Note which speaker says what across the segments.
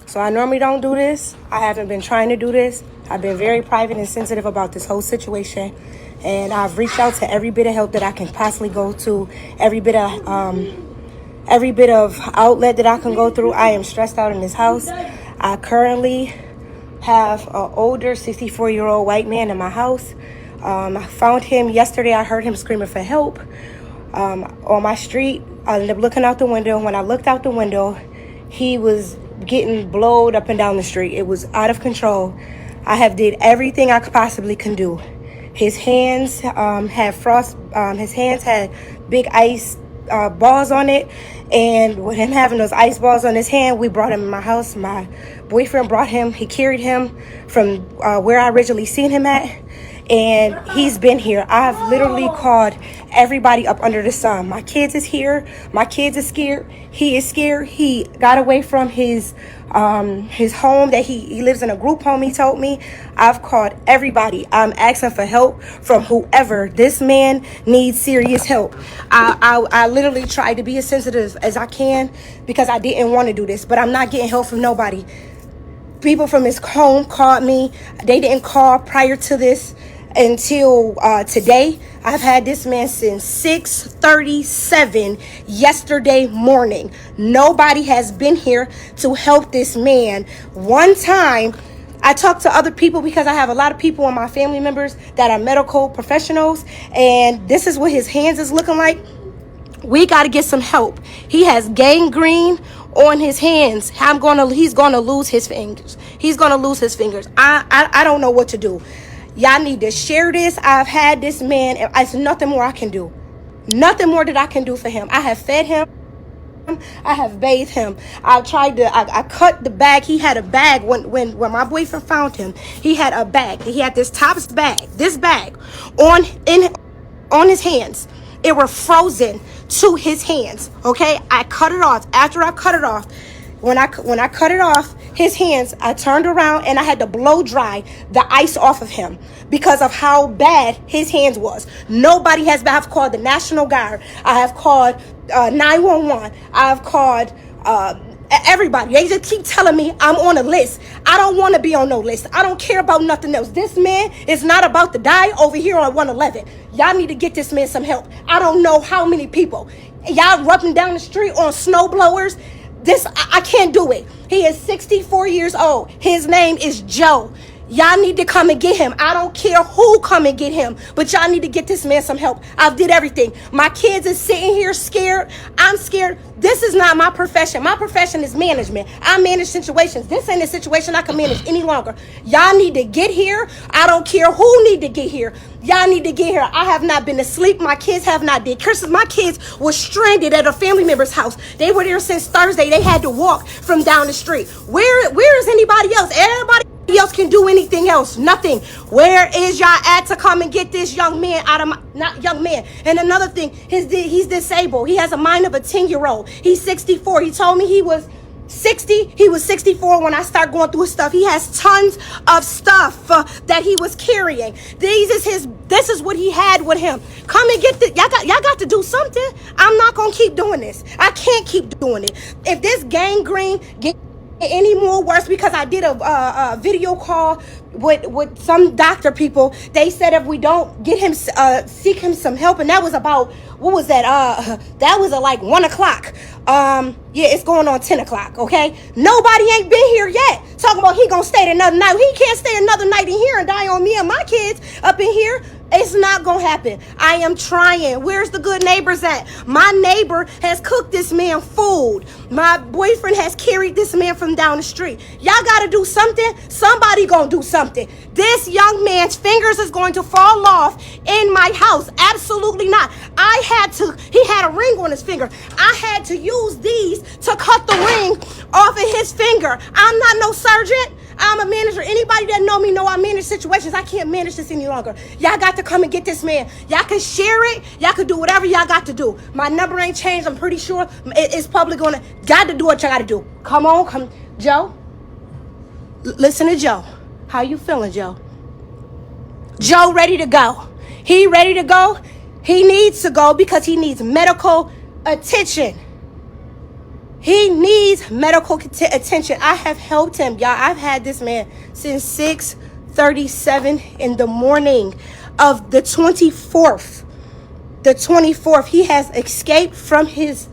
Speaker 1: So I normally don't do this. I haven't been trying to do this. I've been very private and sensitive about this whole situation. And I've reached out to every bit of help that I can possibly go to, every bit of outlet that I can go through. I am stressed out in this house. I currently have an older 64-year-old white man in my house. I found him yesterday. I heard him screaming for help on my street. I ended up looking out the window. When I looked out the window, he was getting blowed up and down the street. It was out of control. I have did everything I could possibly can do. His hands had frost. His hands had big ice balls on it, and with him having those ice balls on his hand, we brought him in my house. My boyfriend brought him. He carried him from where I originally seen him at, and he's been here. I've literally called everybody up under the sun. My kids is here. My kids is scared. He is scared. He got away from his home that he lives in a group home, he told me. I've called everybody. I'm asking for help from whoever. This man needs serious help. I literally tried to be as sensitive as I can because I didn't want to do this, but I'm not getting help from nobody. People from his home called me. They didn't call prior to this until today. I've had this man since 6:37 yesterday morning. Nobody has been here to help this man. One time, I talked to other people because I have a lot of people in my family members that are medical professionals, and this is what his hands is looking like. We got to get some help. He has gangrene on his hands. He's gonna lose his fingers. He's gonna lose his fingers. I don't know what to do. Y'all need to share this. I've had this man, and it's nothing more I can do. Nothing more that I can do for him. I have fed him. I have bathed him. I cut the bag. He had a bag when my boyfriend found him. He had a bag. He had this this bag on his hands. It were frozen to his hands. Okay, I cut it off. After I cut it off, when I cut it off his hands, I turned around and I had to blow dry the ice off of him because of how bad his hands was. Nobody has been. I've called the National Guard. I have called 911. I've called everybody. They just keep telling me I'm on a list. I don't want to be on no list. I don't care about nothing else. This man is not about to die over here on 111. Y'all need to get this man some help. I don't know how many people. Y'all running down the street on snow blowers. I can't do it. He is 64 years old. His name is Joe. Y'all need to come and get him. I don't care who come and get him, but y'all need to get this man some help. I've did everything. My kids is sitting here scared. I'm scared. This is not my profession. My profession is management. I manage situations. This ain't a situation I can manage any longer. Y'all need to get here. I don't care who need to get here. Y'all need to get here. I have not been asleep. My kids have not did. Christmas, my kids were stranded at a family member's house. They were there since Thursday. They had to walk from down the street. Where is anybody else? Everybody else can do anything else. Nothing. Where is y'all at to come and get this young man out of my, not young man. And another thing, he's disabled. He has a mind of a 10-year-old. He's 64. He told me he was 60. He was 64 when I started going through his stuff. He has tons of stuff that he was carrying. This is what he had with him. Come and get this. Y'all got to do something. I'm not gonna keep doing this. I can't keep doing it. If this gangrene get any more worse, because I did a video call with some doctor people. They said if we don't get him seek him some help, and that was about, what was that, that was at like 1 o'clock. Yeah, it's going on 10 o'clock. Okay, nobody ain't been here yet talking about he gonna stay another night. He can't stay another night in here and die on me and my kids up in here. It's not gonna happen. I am trying. Where's the good neighbors at? My neighbor has cooked this man food. My boyfriend has carried this man from down the street. Y'all gotta do something. Somebody gonna do something. This young man's fingers is going to fall off in my house. Absolutely not. He had a ring on his finger. I had to use these to cut the ring off of his finger. I'm not no surgeon. I'm a manager. Anybody that know me know I manage situations. I can't manage this any longer. Y'all got to come and get this man. Y'all can share it. Y'all can do whatever y'all got to do. My number ain't changed. I'm pretty sure it's probably gonna. Got to do what y'all got to do. Come on, come, Joe. Listen to Joe. How you feeling, Joe? Joe ready to go. He ready to go. He needs to go because he needs medical attention. He needs medical attention. I have helped him, y'all. I've had this man since 6:37 in the morning of the 24th. The 24th, he has escaped from his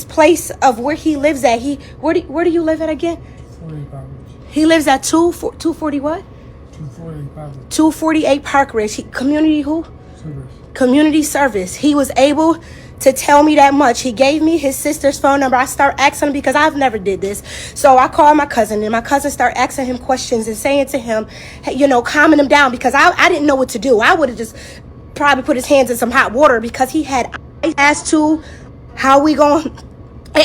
Speaker 1: place of where he lives at. Where do you live at again?
Speaker 2: 48 Park Ridge.
Speaker 1: He lives at 240 what?
Speaker 2: 248 Park Ridge.
Speaker 1: 248 Park Ridge. Community who?
Speaker 2: Service.
Speaker 1: Community service. He was able to tell me that much. He gave me his sister's phone number. I start asking him because I've never did this. So I called my cousin, and my cousin started asking him questions and saying to him, hey, calming him down, because I didn't know what to do. I would have just probably put his hands in some hot water because he had as to how we going.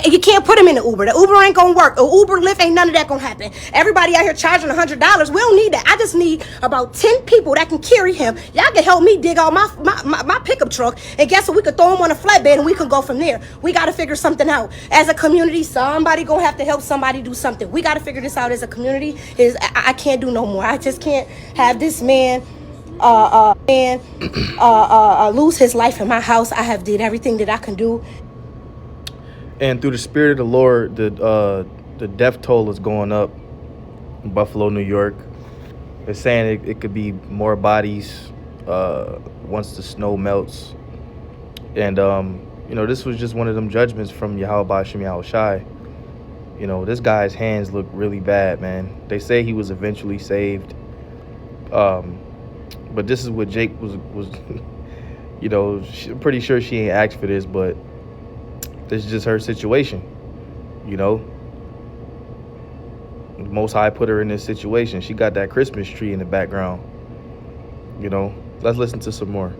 Speaker 1: You can't put him in the Uber. The Uber ain't gonna work. A Uber, Lyft, ain't none of that gonna happen. Everybody out here charging $100. We don't need that. I just need about 10 people that can carry him. Y'all can help me dig out my pickup truck, and guess what? We could throw him on a flatbed and we can go from there. We got to figure something out as a community. Somebody gonna have to help somebody do something. We got to figure this out as a community. I can't do no more. I just can't have this man lose his life in my house. I have did everything that I can do.
Speaker 3: And through the Spirit of the Lord, the death toll is going up in Buffalo, New York. They're saying it could be more bodies once the snow melts. And, this was just one of them judgments from Yahweh Ba'ashem Yahushai. This guy's hands look really bad, man. They say he was eventually saved. But this is what Jake was I'm pretty sure she ain't asked for this, but this is just her situation, The Most High put her in this situation. She got that Christmas tree in the background, Let's listen to some more.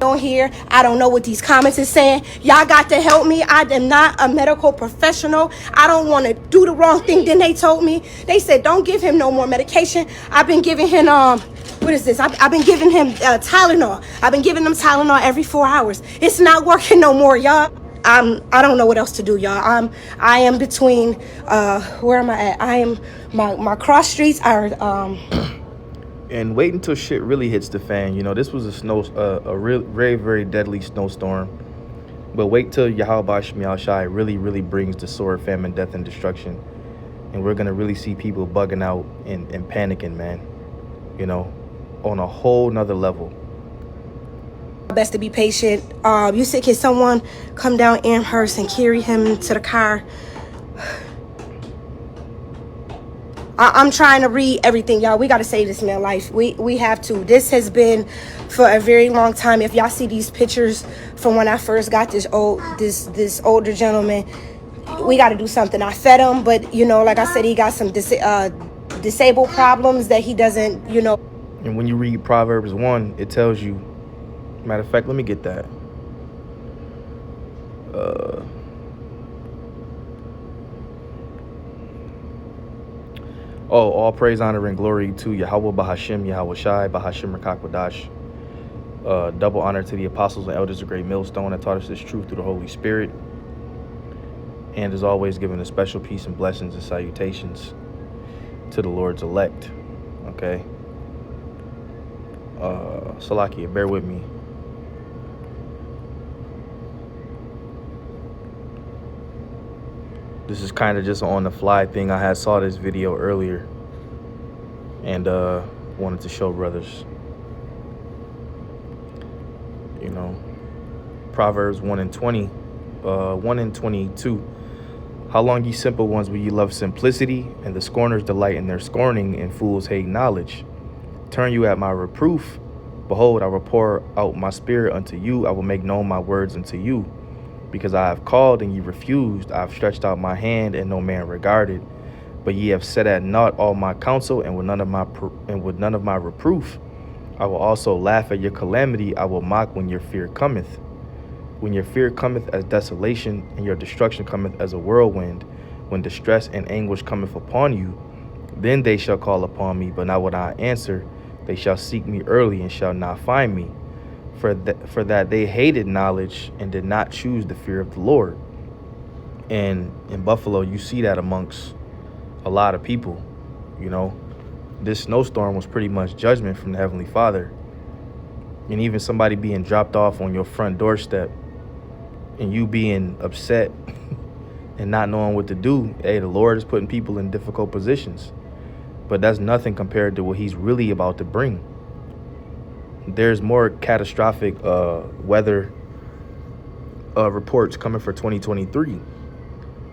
Speaker 1: On here, I don't know what these comments is saying. Y'all got to help me. I am not a medical professional. I don't want to do the wrong thing. Then they told me, they said, don't give him no more medication. I've been giving him, what is this? I've been giving him Tylenol. I've been giving him Tylenol every 4 hours. It's not working no more, y'all. I don't know what else to do, y'all. I am between, where am I at? I am, my cross streets are,
Speaker 3: And wait until shit really hits the fan. This was a real, very, very deadly snowstorm. But wait till Yahweh Ba'ashem Yahushai really brings the sword, famine, death, and destruction. And we're going to really see people bugging out and panicking, man. On a whole nother level.
Speaker 1: Best to be patient. You said, can someone come down Amherst and carry him to the car? I'm trying to read everything, y'all. We got to save this man's life. We have to. This has been for a very long time. If y'all see these pictures from when I first got this older gentleman, we got to do something. I fed him, but like I said, he got some disabled problems that he doesn't,
Speaker 3: And when you read Proverbs 1, it tells you. Matter of fact, let me get that. All praise, honor, and glory to Yahweh Ba'ashem Yahushai Ba'ashem Rakakwadash. Double honor to the apostles and elders of Great Millstone that taught us this truth through the Holy Spirit. And as always, giving a special peace and blessings and salutations to the Lord's elect. Okay? Salakia, bear with me. This is kind of just on the fly thing. I had saw this video earlier and wanted to show brothers. Proverbs 1 and 20, 1 and 22. How long, ye simple ones, will ye love simplicity, and the scorners delight in their scorning, and fools hate knowledge? Turn you at my reproof. Behold, I will pour out my spirit unto you. I will make known my words unto you. Because I have called and ye refused, I have stretched out my hand and no man regarded. But ye have set at naught all my counsel, and with none of my reproof. I will also laugh at your calamity. I will mock when your fear cometh. When your fear cometh as desolation, and your destruction cometh as a whirlwind, when distress and anguish cometh upon you, then they shall call upon me, but not will I answer. They shall seek me early and shall not find me. For that they hated knowledge and did not choose the fear of the Lord. And in Buffalo, you see that amongst a lot of people. This snowstorm was pretty much judgment from the Heavenly Father. And even somebody being dropped off on your front doorstep and you being upset and not knowing what to do. Hey, the Lord is putting people in difficult positions, but that's nothing compared to what he's really about to bring. There's more catastrophic weather reports coming for 2023.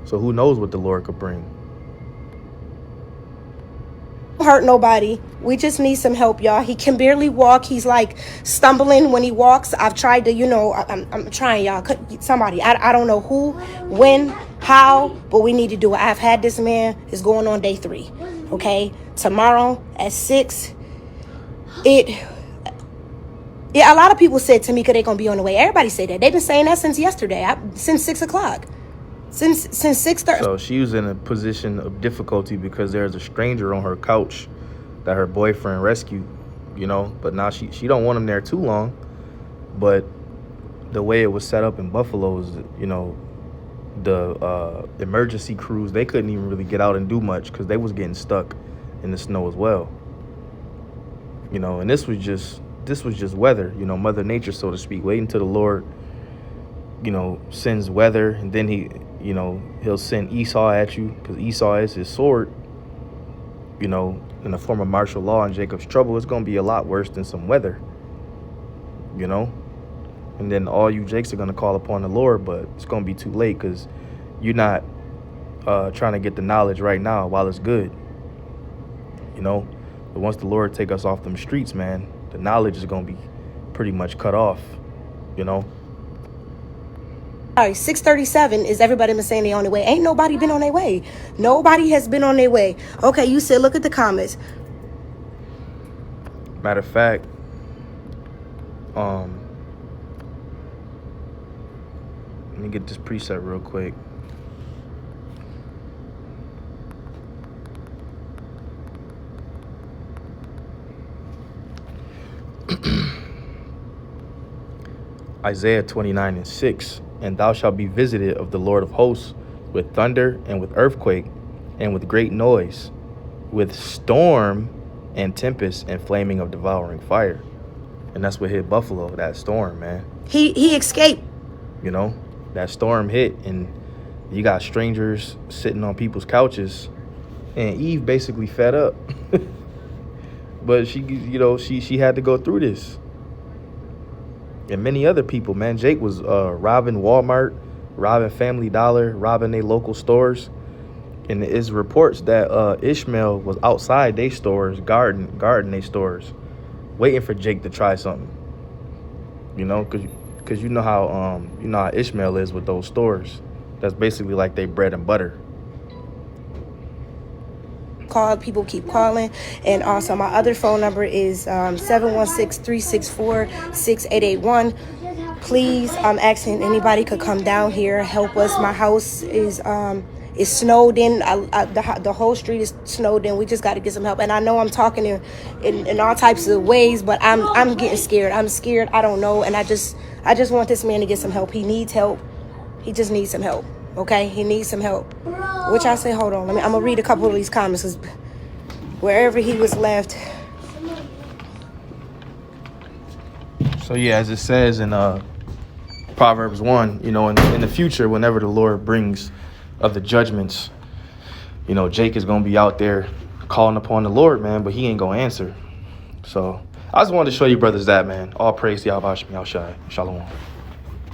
Speaker 3: So who knows what the Lord could bring.
Speaker 1: Hurt nobody. We just need some help, y'all. He can barely walk. He's like stumbling when he walks. I've tried to, I'm trying, y'all. Somebody, I don't know who, when, how, but we need to do it. I've had this man. It's going on day 3. Okay, tomorrow at 6. Yeah, a lot of people said to me, "Cause they gonna be on the way." Everybody said that. They've been saying that since yesterday. Since 6 o'clock. Since 6:30.
Speaker 3: So she was in a position of difficulty because there's a stranger on her couch that her boyfriend rescued, but now she don't want him there too long. But the way it was set up in Buffalo is, the emergency crews, they couldn't even really get out and do much because they was getting stuck in the snow as well. And this was just weather, Mother Nature, so to speak, waiting till the Lord, sends weather, and then he'll send Esau at you, because Esau is his sword, in the form of martial law and Jacob's trouble. It's going to be a lot worse than some weather, and then all you Jakes are going to call upon the Lord, but it's going to be too late because you're not trying to get the knowledge right now while it's good, but once the Lord take us off them streets, man, the knowledge is going to be pretty much cut off,
Speaker 1: All right, 6:37 is everybody been saying they on their way. Ain't nobody been on their way. Nobody has been on their way. Okay, you said look at the comments.
Speaker 3: Matter of fact, let me get this preset real quick. Isaiah 29:6. And thou shalt be visited of the Lord of hosts with thunder and with earthquake and with great noise, with storm and tempest and flaming of devouring fire. And that's what hit Buffalo, that storm, man.
Speaker 1: He escaped.
Speaker 3: That storm hit, and you got strangers sitting on people's couches, and Eve basically fed up. But she had to go through this. And many other people, man. Jake was robbing Walmart, robbing Family Dollar, robbing their local stores. And it's reports that Ishmael was outside their stores, guarding their stores, waiting for Jake to try something. Because you know how Ishmael is with those stores. That's basically like they bread and butter.
Speaker 1: People keep calling, and also my other phone number is 716-364-6881. Please, I'm asking anybody could come down here, help us. My house is snowed in. The whole street is snowed in. We just got to get some help. And I know I'm talking in all types of ways, but I'm getting scared. I'm scared. I don't know, and I just want this man to get some help. He needs help. He just needs some help. Okay, he needs some help. Which I say, hold on. I'm gonna read a couple of these comments, because wherever he was left.
Speaker 3: So yeah, as it says in Proverbs 1, in the future, whenever the Lord brings of the judgments, Jake is gonna be out there calling upon the Lord, man, but he ain't gonna answer. So I just wanted to show you brothers that, man. All praise to Yahweh Shem Yahushai. Shalom.